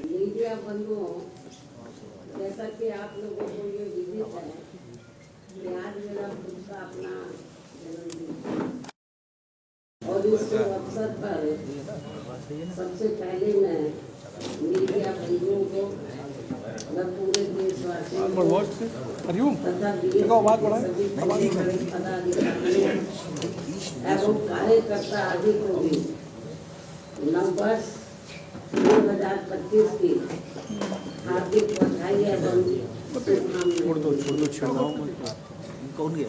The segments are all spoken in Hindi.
मीडिया बंधुओं, जैसा कि आप लोगों को ये विदित है कि आज मेरा खुद का अपना जन्मदिन और इस अवसर पर सबसे पहले मैं मीडिया बंधुओं को व पूरे देशवासियों को तथा सभी पदाधिकारियों एवं कार्यकर्ता आदि को भी नववर्ष 2025 की हार्दिक बधाई एवं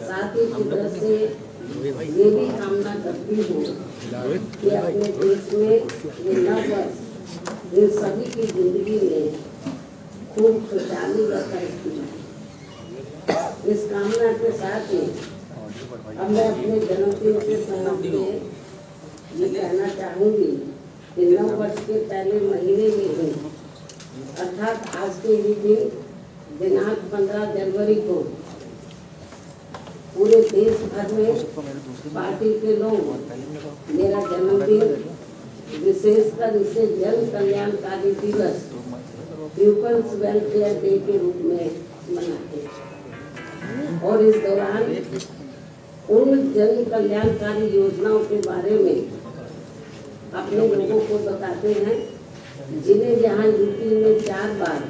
साथ ही कुदरत से ये भी कामना करती हूँ कि अपने देश में ये नववर्ष इन सभी की जिंदगी में खूब खुशहाली व तरक्की। इस कामना के साथ ही अब मैं अपने जन्मदिन के संबंध में ये कहना चाहूँगी कि नववर्ष के पहले महीने में ही अर्थात आज के ही दिन दिनांक 15 जनवरी को पूरे देश भर में पार्टी के लोग मेरा जन्मदिन विशेषकर इसे जन कल्याणकारी दिवस पीपल्स वेलफेयर डे के रूप में मनाते हैं और इस दौरान उन जन कल्याणकारी योजनाओं के बारे में अपने लोगों को बताते हैं जिन्हें यहाँ यूपी में 4 बार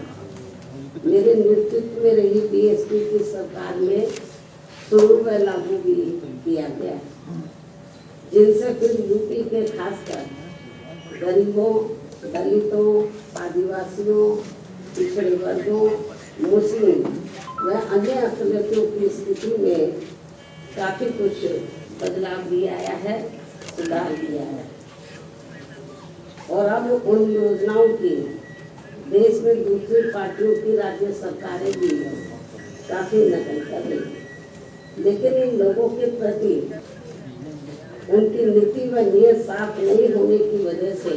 मेरे नेतृत्व में रही बीएसपी की सरकार में शुरू व लागू भी किया गया, जिनसे फिर यूपी के खासकर गरीबों, दलितों, आदिवासियों, पिछड़े वर्गों, मुस्लिम व अन्य अकलियतों की स्थिति में काफी कुछ बदलाव भी आया है, सुधार भी आया है। और अब उन योजनाओं की देश में दूसरी पार्टियों की राज्य सरकारें भी काफी नकल कर रही हैं, लेकिन इन लोगों के प्रति उनकी नीति व नीयत साफ नहीं होने की वजह से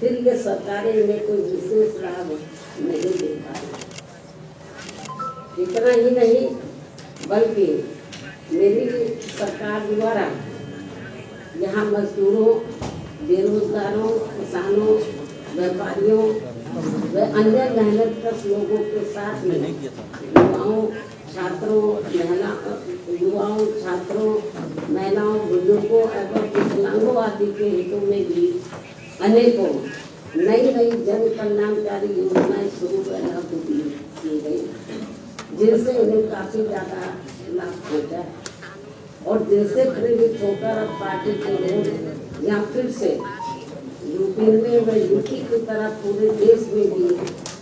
फिर ये सरकारें इन्हें कोई विशेष लाभ नहीं दे पा रही। इतना ही नहीं बल्कि मेरी सरकार द्वारा यहाँ मजदूरों, बेरोजगारों, किसानों, व्यापारियों व अन्य मेहनतकश लोगों के साथ में युवाओं, छात्रों, महिलाओं, बुजुर्गों एवं विकलांगों आदि के हितों में भी अनेकों नई जन कल्याणकारी योजनाएं शुरू व लागू की गई, जिनसे उन्हें काफी ज्यादा लाभ पहुँचा है और जिनसे प्रेरित होकर अब पार्टी के लोग या फिर से यूपी में व यूपी की तरह पूरे देश में भी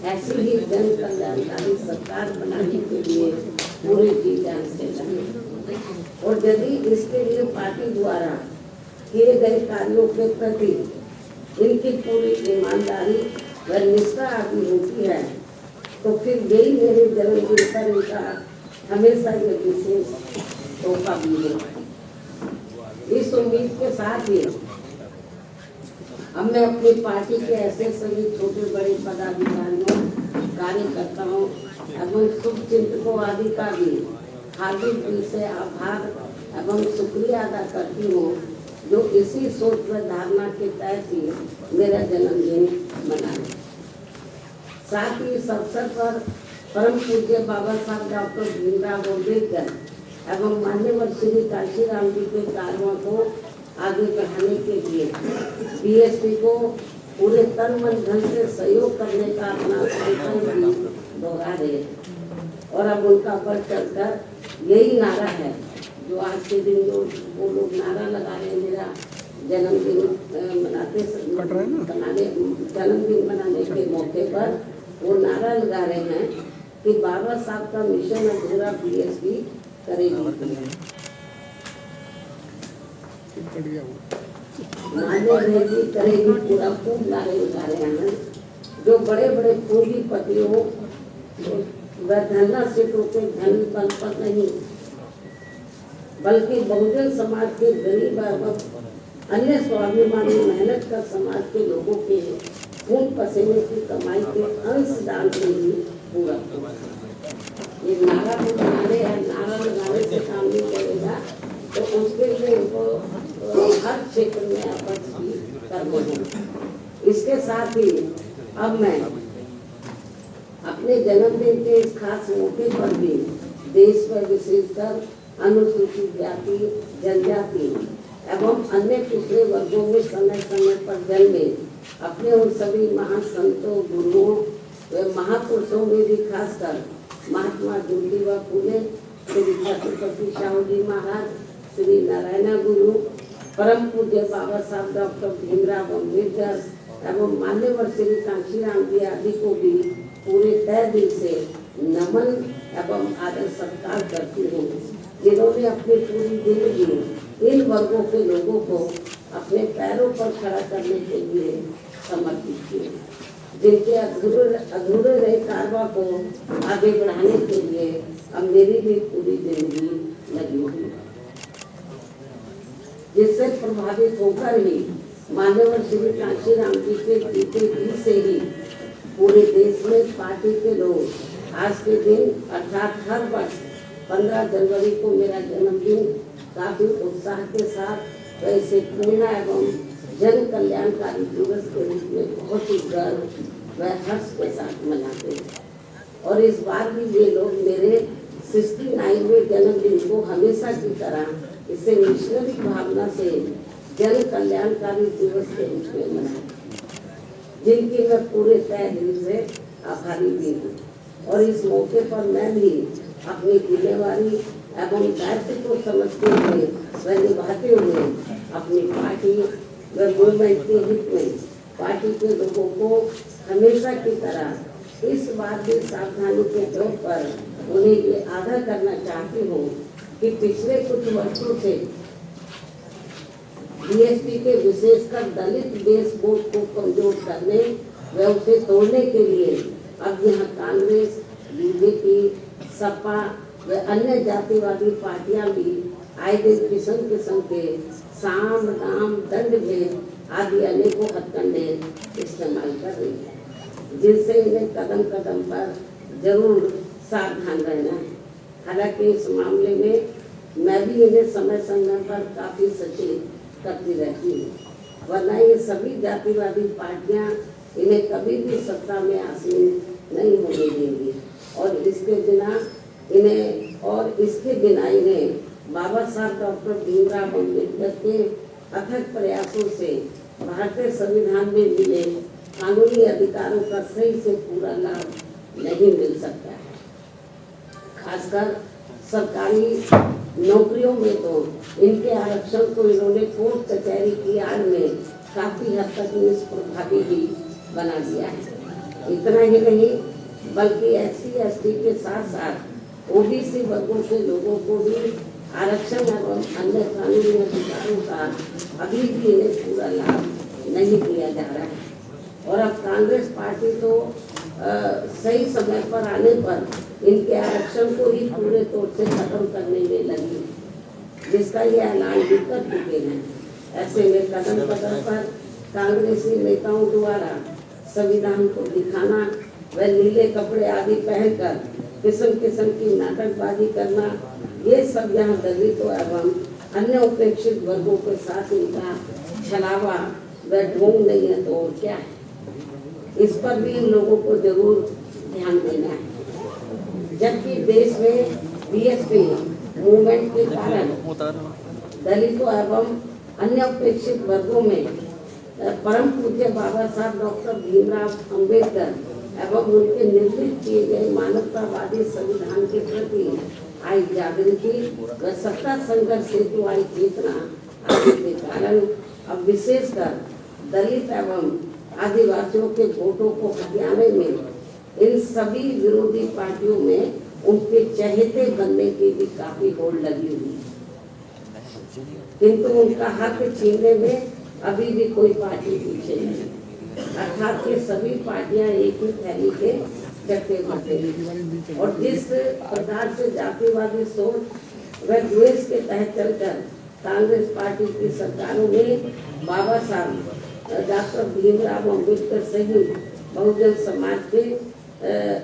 ऐसी ही जन कल्याणकारी सरकार बनाने के लिए पूरे जी जान से लगे। और यदि इसके लिए पार्टी द्वारा किए गए कार्यों के प्रति इनकी पूरी ईमानदारी व निष्ठा आदि होती है तो फिर यही मेरे जन्मदिन पर इनका हमेशा ये विशेष तोहफा भी है। इस उम्मीद के साथ ही अब मैं अपनी पार्टी के ऐसे सभी छोटे बड़े पदाधिकारियों, कार्यकर्ताओं एवं शुभचिंतकों आदि का भी हार्दिक दिल से आभार एवं शुक्रिया अदा करती हूँ जो इसी सोच व धारणा के तहत ही मेरा जन्मदिन मनाए। साथ ही इस अवसर पर परम पूज्य बाबा साहब डॉक्टर भीमराव अम्बेडकर एवं मान्यवर श्री काशीराम जी के कार्यों को आगे बढ़ाने के लिए बीएसपी को पूरे तन मन धन से सहयोग करने का अपना संकल्प भी दोहरा रहे हैं। और अब उनका बढ़ चढ़कर यही नारा है जो आज के दिन जो वो लोग नारा लगा रहे हैं मेरा जन्मदिन मनाने के मौके पर वो नारा लगा रहे हैं कि बाबा साहब का मिशन अधूरा बीएसपी करेगी। मान्य रहेगी, करेगी पूरा खूब लारे उतारे आनंद। जो बड़े बड़े पूंजीपति हो वह धरना सिर्फ उनके धन बल पर नहीं, बल्कि बहुजन समाज के गरीब एवं अन्य स्वाभिमानी मेहनत कर समाज के लोगों के खून पसीने की कमाई के अंशदान से ही पूरा होगा। ये नारा को बनाने या नारा लगाने से काम नहीं करेगा, तो उसके लिए उनको हर क्षेत्र में आपस की करना है। इसके साथ ही अब मैं अपने जन्मदिन के इस खास मौके पर भी देश में विशेषकर अनुसूचित जाति, जनजाति एवं अन्य पिछड़े वर्गों में समय समय पर जन्मे अपने उन सभी महान संतों, गुरुओं व महापुरुषों में भी खासकर महात्मा ज्योतिबा फूले, श्री छत्रपति शाहू जी महाराज, श्री नारायण गुरु, परम पूज्य बाबा साहब डॉक्टर भीमराव अम्बेडकर एवं मान्यवर श्री कांशीराम जी आदि को भी पूरे तय दिल से नमन एवं आदर सत्कार करती हूँ, जिन्होंने अपनी पूरी जिंदगी इन वर्गों के लोगों को अपने पैरों पर खड़ा करने के लिए समर्पित किए, जिनके अधूरे रहे कारवा को आगे बढ़ाने के लिए अब मेरी भी पूरी जिंदगी लगी हुई, जिससे प्रभावित होकर ही मान्यवर श्री कांशीराम जी के जीते जी से ही पूरे देश में पार्टी के लोग आज के दिन अर्थात हर वर्ष 15 जनवरी को मेरा जन्मदिन काफी उत्साह के साथ वैसे प्रेरणा एवं जन कल्याणकारी दिवस के रूप में बहुत ही गर्व व हर्ष के साथ मनाते हैं। और इस बार भी ये लोग मेरे 69वें जन्मदिन को हमेशा की तरह इसे मिशनरी भावना से जन कल्याणकारी दिवस के रूप में मनाए, जिनकी मैं पूरे तय दिल से आभारी भी हूँ। और इस मौके पर मैं भी अपनी जिम्मेवारी एवं दायित्व को समझते हुए व निभाते हुए अपनी पार्टी व मूवमेंट के हित में पार्टी के लोगों को हमेशा की तरह इस बात की सावधानी के तौर पर उन्हें ये आगाह करना चाहती हूँ कि पिछले कुछ वर्षों से बीएसपी के विशेषकर दलित बेस वोट को कमजोर करने व उसे तोड़ने के लिए अब यहाँ कांग्रेस, बीजेपी, सपा व अन्य जातिवादी पार्टियां भी आए दिन किस्म किस्म के साम, दाम, दंड भेद आदि अनेकों हथकंडे इस्तेमाल कर रही है, जिससे इन्हें कदम कदम पर जरूर सावधान रहना है। हालांकि इस मामले में मैं भी इन्हें समय समय पर काफी सचेत करती रहती हूँ, वरना ये सभी जातिवादी पार्टियां इन्हें कभी भी सत्ता में आसीन नहीं होने देंगी और इसके बिना इन्हें बाबा साहब डॉक्टर भीमराव अम्बेडकर के अथक प्रयासों से भारतीय संविधान में मिले कानूनी अधिकारों का सही से पूरा लाभ नहीं मिल सकता है। खासकर सरकारी नौकरियों में तो इनके आरक्षण को इन्होंने कोर्ट कचहरी की आड़ में काफी हद तक निष्प्रभावी ही बना दिया है। इतना ही नहीं बल्कि SC/ST के साथ साथ OBC वर्गों के लोगों को भी आरक्षण एवं अन्य कानूनी अधिकारों का अभी भी इन्हें पूरा लाभ नहीं दिया जा रहा है। और अब कांग्रेस पार्टी तो सही समय पर आने पर इनके आरक्षण को ही पूरे तौर से खत्म करने में लगी, जिसका ये ऐलान भी कर चुके हैं। ऐसे में कदम कदम पर कांग्रेसी नेताओं द्वारा संविधान को दिखाना व नीले कपड़े आदि पहनकर किस्म किस्म की नाटकबाजी करना, ये सब यहाँ दलितों एवं अन्य उपेक्षित वर्गों के साथ इनका छलावा व ढोंग नहीं है तो और क्या है। इस पर भी इन लोगों को जरूर ध्यान देना है। जबकि देश में बीएसपी मूवमेंट के कारण दलितों एवं अन्य उपेक्षित वर्गों में परम पूज्य बाबा साहब डॉक्टर भीमराव अम्बेडकर एवं उनके निर्मित किए गए मानवतावादी संविधान के प्रति आई जागृति व सत्ता संघर्ष हेतु आई चेतना आदि के कारण अब विशेषकर दलित एवं आदिवासियों के वोटों को हथियाने में इन सभी विरोधी पार्टियों में उनके चहेते बनने की भी काफी होड़ लगी हुई है, किंतु उनका हक छीनने में अभी भी कोई पार्टी पीछे नहीं। अर्थात ये सभी पार्टियां एक ही थैली के चट्टे बटे हैं और जिस प्रकार से जातिवादी सोच व द्वेष के तहत चलकर कांग्रेस पार्टी की सरकारों में बाबा साहब डॉक्टर भीमराव अम्बेडकर सहित बहुजन समाज के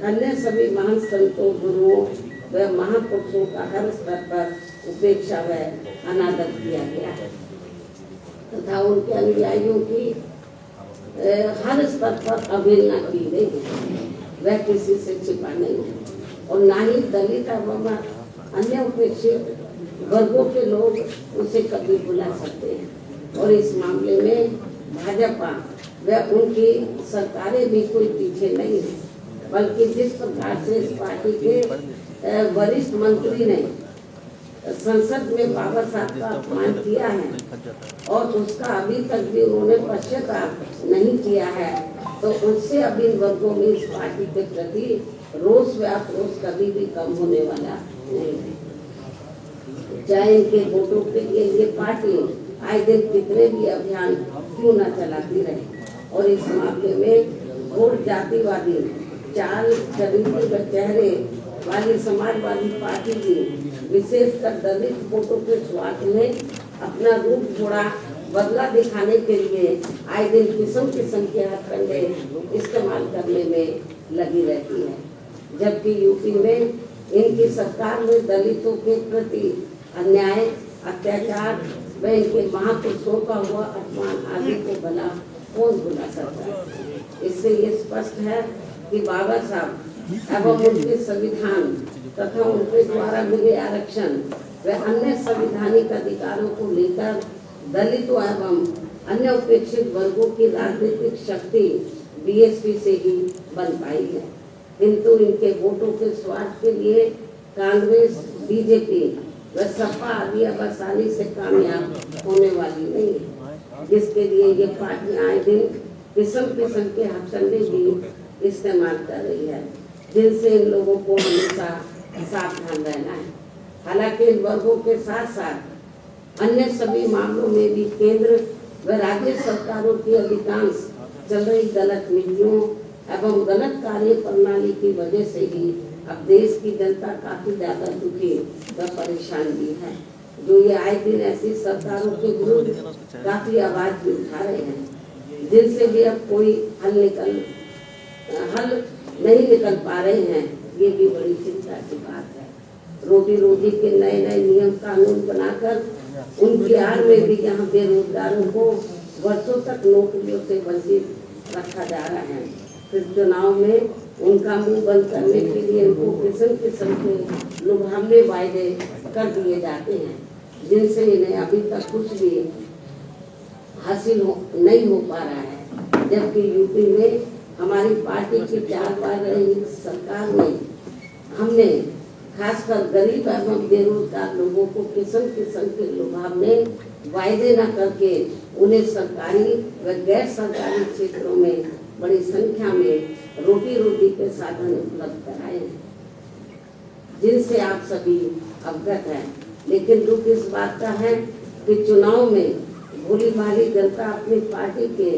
अन्य सभी महान संतों, गुरुओं व महापुरुषों का हर स्तर पर उपेक्षा व अनादर किया गया है तथा उनके अनुयायियों की हर स्तर पर अवहेलना की गई है। वह किसी से छिपा नहीं है और ना ही दलित एवं अन्य उपेक्षित वर्गों के लोग उसे कभी बुला सकते हैं और इस मामले में भाजपा व उनकी सरकारें भी कोई पीछे नहीं है, बल्कि जिस प्रकार से इस पार्टी के वरिष्ठ मंत्री ने संसद में बाबा साहब का अपमान किया है और उसका अभी तक भी उन्होंने पश्चाताप नहीं किया है, तो उससे अब इन वर्गों में इस पार्टी के प्रति रोष व आक्रोश कभी भी कम होने वाला नहीं है। चाहे इनके वोटों के लिए ये पार्टी आए दिन कितने भी अभियान क्यों न चलाती रहे और इस मामले में वोट जातिवादी चाल चरित्र व चेहरे वाली समाजवादी पार्टी की विशेषकर दलित वोटों के स्वार्थ में अपना रूप थोड़ा बदला दिखाने के लिए आए दिन किस्म किस्म के हथकंडे इस्तेमाल करने में लगी रहती है, जबकि यूपी में इनकी सरकार में दलितों के प्रति अन्याय, अत्याचार व इनके महापुरुषों का हुआ अपमान आदि को भला कौन भुला सकता है। इससे ये स्पष्ट है कि बाबा साहब एवं उनके संविधान तथा उनके द्वारा मिले आरक्षण व अन्य संवैधानिक अधिकारों को लेकर दलितों एवं अन्य उपेक्षित वर्गों की राजनीतिक शक्ति बीएसपी से ही बन पाई है, किंतु इनके वोटों के स्वार्थ के लिए कांग्रेस, बीजेपी व सपा आदि अब आसानी से कामयाब होने वाली नहीं है, जिसके लिए ये पार्टियां आए दिन किस्म किस्म के हथकंडे भी इस्तेमाल कर रही है, जिनसे इन लोगों को हमेशा सावधान रहना है। हालांकि इन वर्गों के साथ साथ अन्य सभी मामलों में भी केंद्र व राज्य सरकारों की अधिकांश चल रही गलत नीतियों एवं गलत कार्य प्रणाली की वजह से ही अब देश की जनता काफी ज्यादा दुखी व परेशान भी है, जो ये आए दिन ऐसी सरकारों के विरुद्ध काफी आवाज भी उठा रहे हैं, जिनसे भी अब कोई हल नहीं निकल पा रहे हैं। ये भी बड़ी चिंता की बात है। रोटी रोटी के नए नए नियम कानून बनाकर उनकी आड़ में भी यहाँ बेरोजगारों को वर्षों तक नौकरियों से वंचित रखा जा रहा है। फिर चुनाव में उनका मुंह बंद करने के लिए उनको किस्म किस्म के लुभावने वायदे कर दिए जाते हैं, जिनसे इन्हें अभी तक कुछ भी हासिल नहीं हो पा रहा है। जबकि यूपी में हमारी पार्टी की 4 बार रही सरकार में हमने खासकर गरीब एवं बेरोजगार लोगों को किस्म किस्म के लुभावने वायदे न करके उन्हें सरकारी व गैर सरकारी क्षेत्रों में बड़ी संख्या में रोटी रोटी के साधन उपलब्ध कराए हैं, जिनसे आप सभी अवगत हैं। लेकिन दुख इस बात का है कि चुनाव में भोली भाली जनता अपनी पार्टी के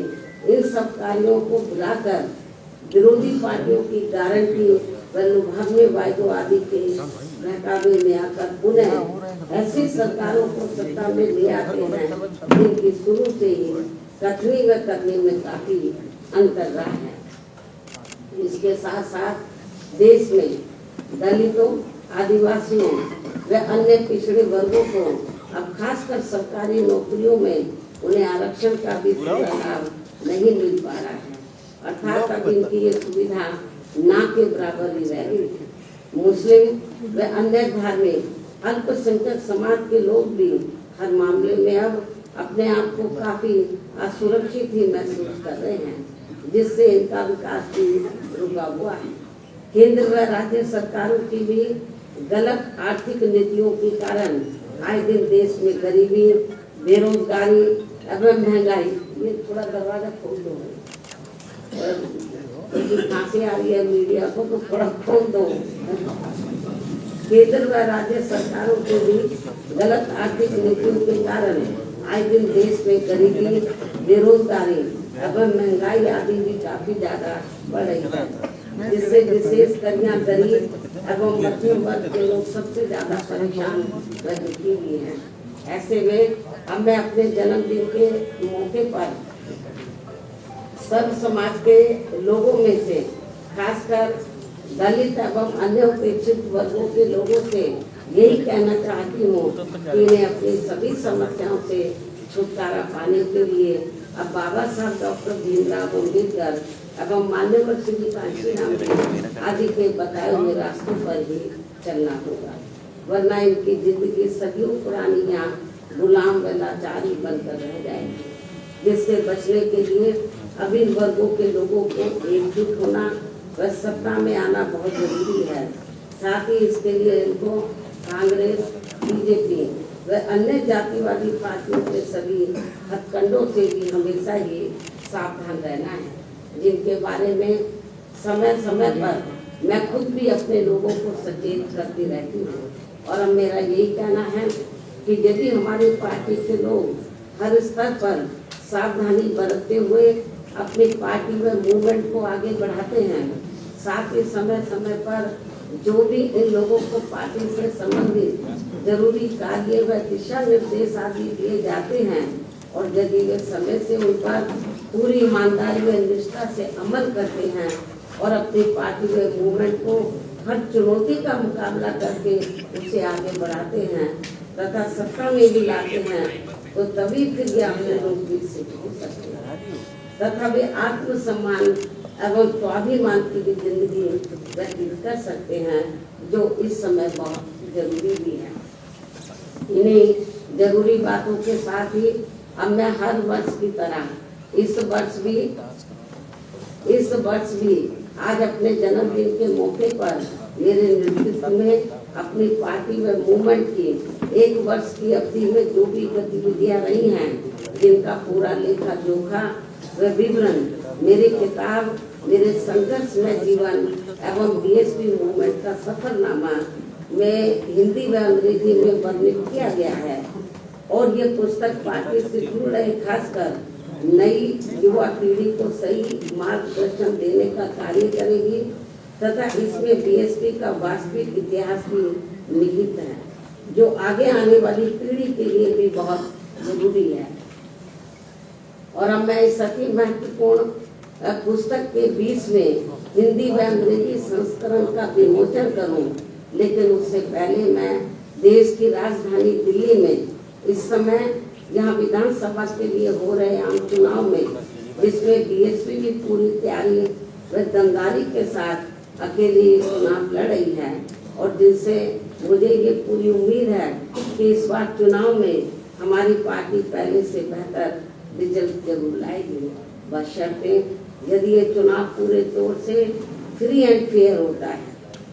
इन सब कार्यों को भुलाकर विरोधी पार्टियों की गारंटी व लुभावने वायदों आदि के बहकावे में आकर पुनः ऐसी सरकारों को सत्ता में ले आते हैं, जिनकी शुरू से ही कथनी व करने में काफी अंतर रहा है। इसके साथ साथ देश में दलितों, आदिवासियों व अन्य पिछड़े वर्गों को अब खासकर सरकारी नौकरियों में उन्हें आरक्षण का भी पूरा लाभ नहीं मिल पा रहा है, अर्थात अब इनकी ये सुविधा ना के बराबर ही रह गई। मुस्लिम व अन्य धार्मिक अल्पसंख्यक समाज के लोग भी हर मामले में अब अपने आप को काफी असुरक्षित ही महसूस कर रहे हैं, जिससे इनका विकास भी रुका हुआ है। केंद्र व राज्य सरकारों की भी गलत आर्थिक नीतियों के कारण आए दिन देश में गरीबी, बेरोजगारी एवं महंगाई। ये थोड़ा दरवाजा खोल दो, खांसी आ रही है मीडिया को, तो थोड़ा खोल दो। केंद्र व राज्य सरकारों के भी गलत आर्थिक नीतियों के कारण आए दिन देश में गरीबी, बेरोजगारी एवं महंगाई आदि भी काफी ज्यादा बढ़ रही है, जिससे विशेषकर यहाँ गरीब एवं मध्यम वर्ग के लोग सबसे ज्यादा परेशान व दुखी हुए हैं। ऐसे में अब मैं अपने जन्मदिन के मौके पर सर्व समाज के लोगों में से खासकर दलित एवं अन्य उपेक्षित वर्गों के लोगों से यही कहना चाहती हूँ कि इन्हें अपनी सभी समस्याओं से छुटकारा पाने के लिए अब बाबा साहब डॉक्टर भीमराव अम्बेडकर एवं मान्यवर श्री कांशीराम आदि के बताए हुए रास्तों पर ही चलना होगा, वरना इनकी जिंदगी सदियों पुरानी यहाँ गुलाम व लाचारी बनकर रह जाएगी। जिससे बचने के लिए अब इन वर्गों के लोगों को एकजुट होना व सत्ता में आना बहुत जरूरी है। साथ ही इसके लिए इनको कांग्रेस, बीजेपी व अन्य जातिवादी पार्टियों के सभी हथकंडों से भी हमेशा ही सावधान रहना है, जिनके बारे में समय समय पर मैं खुद भी अपने लोगों को सचेत करती रहती हूँ। और अब मेरा यही कहना है कि यदि हमारी पार्टी के लोग हर स्तर पर सावधानी बरतते हुए अपनी पार्टी व मूवमेंट को आगे बढ़ाते हैं, साथ ही समय समय पर जो भी इन लोगों को पार्टी से संबंधित जरूरी कार्य व दिशा निर्देश आदि दिए जाते हैं और यदि वे समय से उन पर पूरी ईमानदारी व निष्ठा से अमल करते हैं और अपनी पार्टी व मूवमेंट को हर चुनौती का मुकाबला करके उसे आगे बढ़ाते हैं तथा सत्ता में भी लाते हैं, तो तभी फिर ये अपने लोग विकसित हो सकते हैं तथा वे आत्मसम्मान एवं स्वाभिमान की भी जिंदगी व्यतीत कर सकते हैं, जो इस समय बहुत जरूरी भी है। इन्हीं जरूरी बातों के साथ ही अब मैं हर वर्ष की तरह इस वर्ष भी आज अपने जन्मदिन के मौके पर मेरे नेतृत्व में अपनी पार्टी व मूवमेंट की 1 वर्ष की अवधि में जो भी गतिविधियां रही हैं, जिनका पूरा लेखा जोखा व विवरण मेरी किताब मेरे संघर्षमय जीवन एवं बीएसपी मूवमेंट का सफरनामा में हिंदी व अंग्रेजी में वर्णित किया गया है। और ये पुस्तक पार्टी से जुड़ रहे खासकर नई युवा पीढ़ी को सही मार्गदर्शन देने का कार्य करेगी तथा इसमें बीएसपी का वास्तविक इतिहास भी निहित है, जो आगे आने वाली पीढ़ी के लिए भी बहुत जरूरी है। और अब मैं इस अति महत्वपूर्ण पुस्तक के बीच में हिंदी व अंग्रेजी संस्करण का विमोचन करूं, लेकिन उससे पहले मैं देश की राजधानी दिल्ली में इस समय यहाँ विधानसभा के लिए हो रहे आम चुनाव में, जिसमें बीएसपी भी पूरी तैयारी व दमदारी के साथ अकेली चुनाव लड़ रही है और जिनसे मुझे ये पूरी उम्मीद है कि इस बार चुनाव में हमारी पार्टी पहले से बेहतर रिजल्ट जरूर लाएगी, बशर्ते यदि ये चुनाव पूरे तौर से फ्री एंड फेयर होता है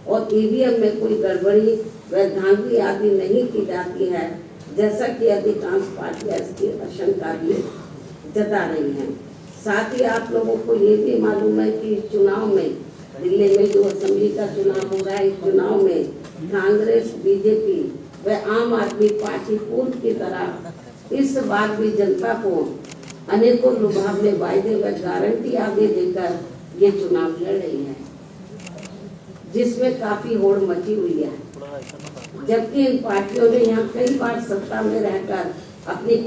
और ईवीएम में कोई गड़बड़ी व धांधली आदि नहीं की जाती है, जैसा कि अधिकांश पार्टियां इसकी आशंका भी जता रही हैं। साथ ही आप लोगों को ये भी मालूम है कि इस चुनाव में दिल्ली में जो असेंबली का चुनाव हो रहा है, इस चुनाव में कांग्रेस, बीजेपी व आम आदमी पार्टी पूर्व की तरह इस बार भी जनता को अनेकों लुभावने वायदे व गारंटी आगे देकर ये चुनाव लड़ रही है, जिसमें काफी होड़ मची हुई है। जबकि इन पार्टियों ने यहाँ कई बार सत्ता में रहकर अपने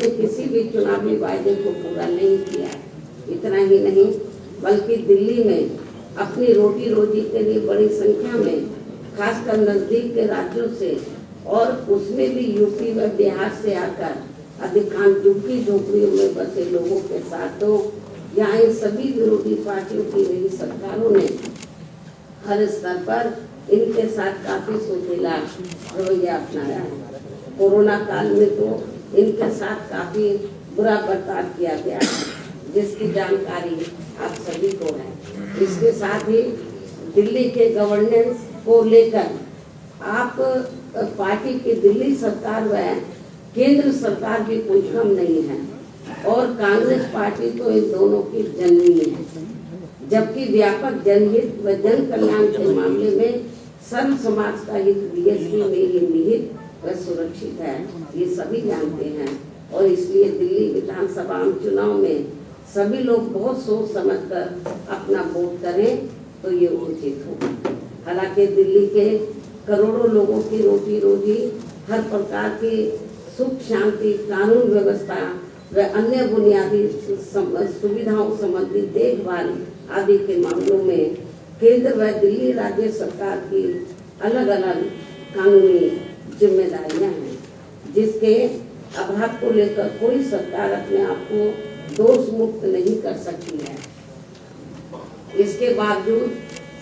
किसी भी चुनावी वायदे को पूरा नहीं किया। इतना ही नहीं बल्कि दिल्ली में अपनी रोटी रोजी के लिए बड़ी संख्या में खासकर नजदीक के राज्यों से और उसमें भी यूपी व बिहार से आकर अधिकांश झुग्गी झोपड़ियों में बसे लोगों के साथ तो यहाँ इन सभी विरोधी पार्टियों की नई सरकारों ने हर स्तर पर इनके साथ काफी सोचेला रवैया अपनाया है। कोरोना काल में तो इनके साथ काफी बुरा बर्ताव किया गया है, जिसकी जानकारी आप सभी को है। इसके साथ ही दिल्ली के गवर्नेंस को लेकर आप पार्टी की दिल्ली सरकार व केंद्र सरकार भी कोई कम नहीं है और कांग्रेस पार्टी तो इन दोनों की जननी है, जबकि व्यापक जनहित व जन कल्याण के मामले में सर्व समाज का हित बीएसपी में ही निहित व सुरक्षित है, ये सभी जानते हैं। और इसलिए दिल्ली विधानसभा चुनाव में सभी लोग बहुत सोच समझकर अपना वोट करें तो ये उचित हो। हालांकि दिल्ली के करोड़ों लोगों की रोटी रोजी, हर प्रकार की सुख शांति, कानून व्यवस्था व अन्य बुनियादी सुविधाओं संबंधी देखभाल आदि के मामलों में केंद्र व दिल्ली राज्य सरकार की अलग अलग कानूनी जिम्मेदारियां हैं, जिसके अभाव को लेकर कोई सरकार अपने आप को दोष मुक्त नहीं कर सकती है। इसके बावजूद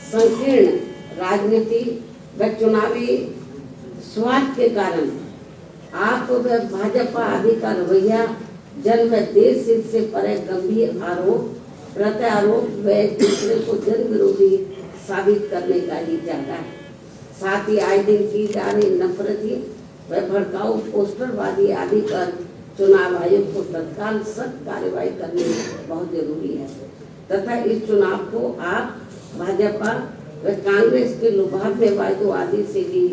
संकीर्ण राजनीति व चुनावी स्वार्थ के कारण आप व भाजपा आदि का रवैया जन व देश हित से परे गंभीर आरोप प्रत्यारोप व दूसरे को जन विरोधी साबित करने का ही इरादा है। साथ ही आए दिन की जा रही नफरती व भड़काऊ पोस्टरबाजी आदि पर चुनाव आयोग को तत्काल सख्त कार्रवाई करनी बहुत जरूरी है तथा इस चुनाव को आप भाजपा व कांग्रेस के लुभावने वायदों आदि से भी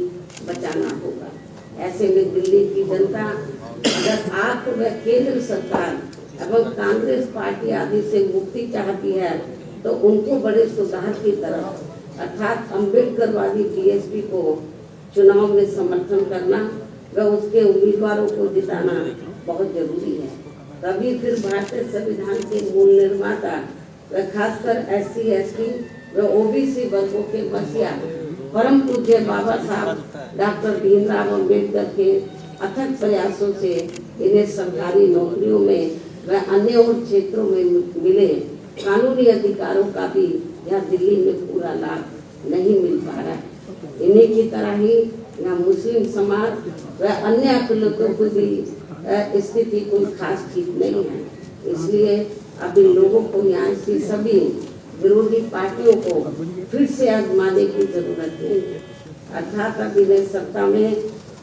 बचाना होगा। ऐसे में दिल्ली की जनता अगर आप व केंद्र सरकार एवं कांग्रेस पार्टी आदि से मुक्ति चाहती है तो उनको बड़े सुधार की तरफ अर्थात अम्बेडकरवादी बीएसपी को चुनाव में समर्थन करना व उसके उम्मीदवारों को जिताना बहुत जरूरी है। तभी फिर भारतीय संविधान के मूल निर्माता व खासकर SC, ST व OBC वर्गों के मसीहा परम पूज्य बाबा साहब डॉक्टर भीमराव अम्बेडकर के अथक प्रयासों से इन्हें सरकारी नौकरियों में व अन्य और क्षेत्रों में मिले कानूनी अधिकारों का भी यहाँ दिल्ली में पूरा लाभ नहीं मिल पा रहा है। इन्हीं की तरह ही यहाँ मुस्लिम समाज व अन्य अकलियतों की भी स्थिति कोई खास ठीक नहीं है। इसलिए अब इन लोगों को यहाँ से सभी विरोधी पार्टियों को फिर से आजमाने की जरूरत है, अर्थात अब इन्हें सत्ता में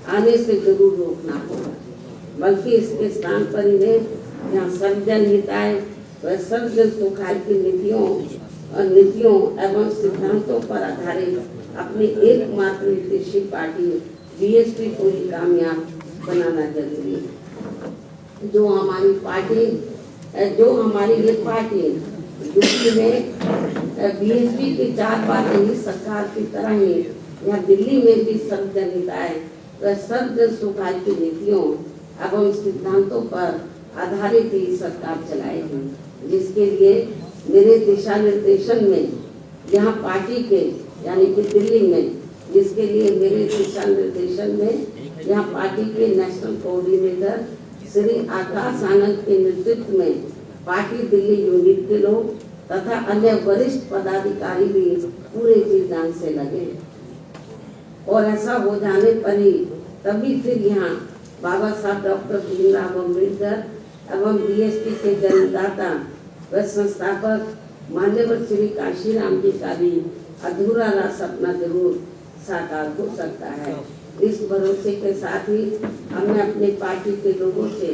आने से जरूर रोकना होगा, बल्कि इसके स्थान पर इन्हें यहाँ सर्वजन हिताय व सर्वजन सुखाय की नीतियों एवं सिद्धांतों पर आधारित अपनी एकमात्र विदेशी पार्टी बीएसपी को ही कामयाब बनाना जरूरी है। जो हमारी ये पार्टी यूपी में बीएसपी की 4 बार रही सरकार की तरह ही यहाँ दिल्ली में भी सर्वजन हिताय व सर्वजन सुखाय की नीतियों एवं सिद्धांतों पर आधारित ही सरकार चलाएगी, जिसके लिए मेरे दिशा निर्देशन में यहाँ पार्टी के यानी कि दिल्ली में, जिसके लिए मेरे दिशा निर्देशन में यहाँ पार्टी के नेशनल कोऑर्डिनेटर श्री आकाश आनंद के नेतृत्व में पार्टी दिल्ली यूनिट के लोग तथा अन्य वरिष्ठ पदाधिकारी भी पूरे जी जान से लगे। और ऐसा हो जाने पर ही तभी फिर यहाँ बाबा साहब डॉक्टर भीमराव अम्बेडकर एवं बीएसपी के जन्मदाता व संस्थापक मान्यवर श्री काशीराम जी का भी अधूरा रहा सपना जरूर साकार हो सकता है। इस भरोसे के साथ ही हमने अपनी पार्टी के लोगों से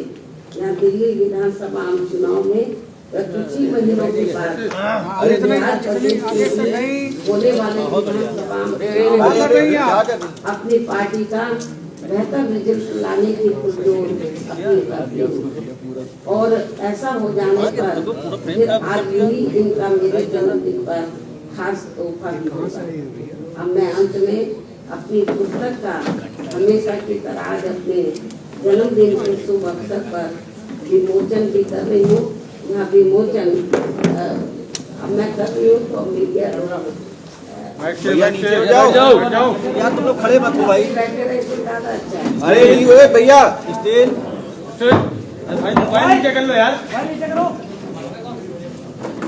यहाँ दिल्ली विधानसभा आम चुनाव में कुछ ही महीनों के बाद होने वाले विधानसभा अपनी पार्टी का बेहतर रिजल्ट लाने की पुरजोर अपील करती हूँ। और ऐसा हो जाने पर फिर आज ही इनका मेरे जन्मदिन पर खास तोहफा भी होगा। अब मैं अंत में अपनी पुस्तक का हमेशा की तरह आज अपने जन्मदिन के शुभ अवसर पर विमोचन भी कर रही हूँ। यहाँ विमोचन अब मैं कर रही हूँ तो मीडिया भैया नीचे हो जाओ यार, तुम लोग खड़े मत हो भाई। बैठे रहे तो ज्यादा अच्छा है। अरे नहीं हुए भैया, स्टेल भाई मोबाइल नीचे कर लो यार, नीचे करो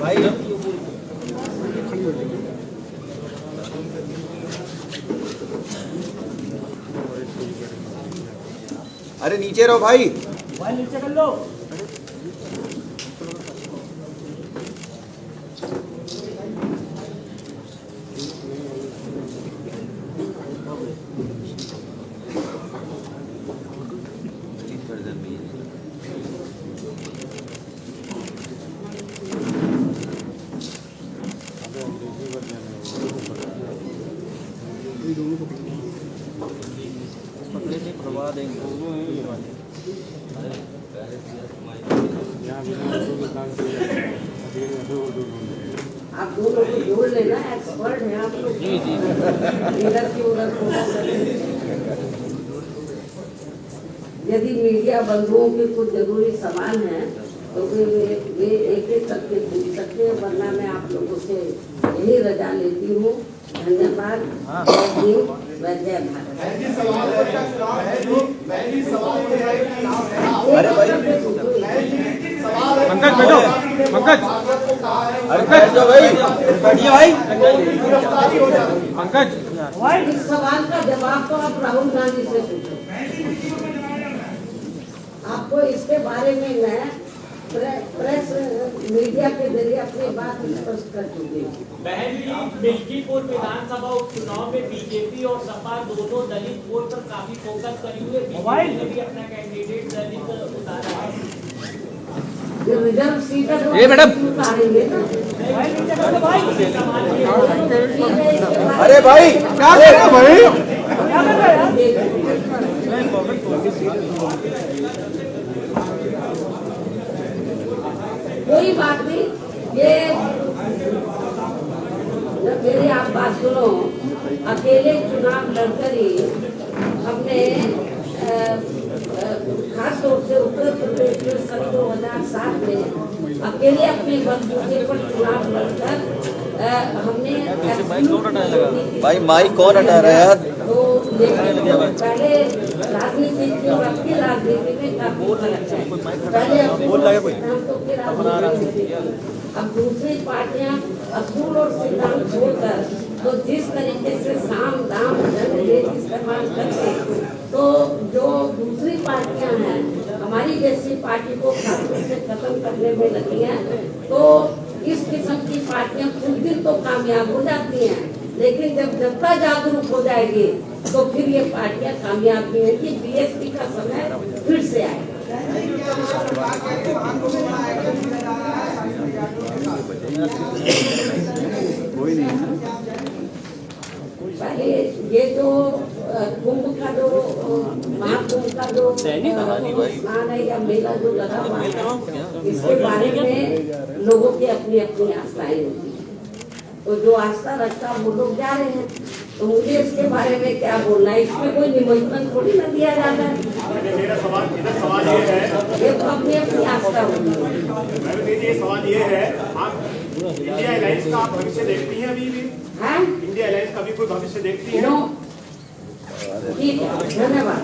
भाई। अरे नीचे रहो भाई, मोबाइल नीचे कर लो। करवा देंगे। आप दोनों को जोड़ लेना, एक्सपर्ट हैं आप लोग। जी जी इधर की उधर यदि मीडिया बंधुओं के कुछ जरूरी सवाल हैं तो वे एक एक करके पूछ सकते हैं, वरना मैं आप लोगों से यही रजा लेती हूँ। धन्यवाद। जय भारत। अरे भाई पंकज बैठो, पंकज अरे बैठ जाओ भाई, बैठिए भाई। पंकज इस सवाल का जवाब तो आप राहुल गांधी से पूछो। आपको इसके बारे में मैं प्रेस मीडिया के जरिए अपनी बात स्पष्ट कर चुकी हूँ। बहन जी, मिल्कीपुर विधानसभा उपचुनाव में बीजेपी और सपा दोनों दलित वोट पर काफी फोकस करी हुई है। बीजेपी ने भी अपना कैंडिडेट दलित उतारा है। जो रिजर्व सीट है अरे भाई क्या कर रहे हो भाई? कोई बात नहीं, ये जब मेरी आप बात सुनो, अकेले चुनाव लड़कर ही हमने खास तौर से उत्तर प्रदेश में सन 2007 में अकेले अपने बलबूते पर चुनाव लड़कर हमने भाई माइक कौन हटा रहा है यार? तो पहले राजनीति की और अपनी राजनीति में काफी फर्क है। पहले अब दूसरी पार्टियां असूल और सिद्धांत छोड़कर तो जिस तरीके से साम दाम दंड भेद इस्तेमाल करते, तो जो दूसरी पार्टियां हैं हमारी जैसी पार्टी को खासतौर से खत्म करने में लगी हैं, तो इस किस्म की पार्टियां कुछ दिन तो कामयाब हो जाती हैं, लेकिन जब जनता जागरूक हो जाएगी तो फिर ये पार्टियां कामयाब नहीं है कि बीएसपी का समय फिर से आएगा। पहले ये जो कुंभ का जो महाकुंभ का जो स्नान है या मेला जो लगा हुआ है, इसके बारे में लोगों की अपनी अपनी आस्थाएं होती है। तो जो आस्था रखता वो लोग जा रहे हैं, तो मुझे इसके बारे में क्या बोलना है? इसमें कोई निमंत्रण थोड़ी ना दिया जाता है। मेरा सवाल ये है, ये तो अपनी अपनी आस्था होती है। ये सवाल ये है, आप इंडिया अलायंस का आप भविष्य देखती हैं अभी भी? इंडिया अलायंस का भी कोई भविष्य देखती है? ठीक है, धन्यवाद।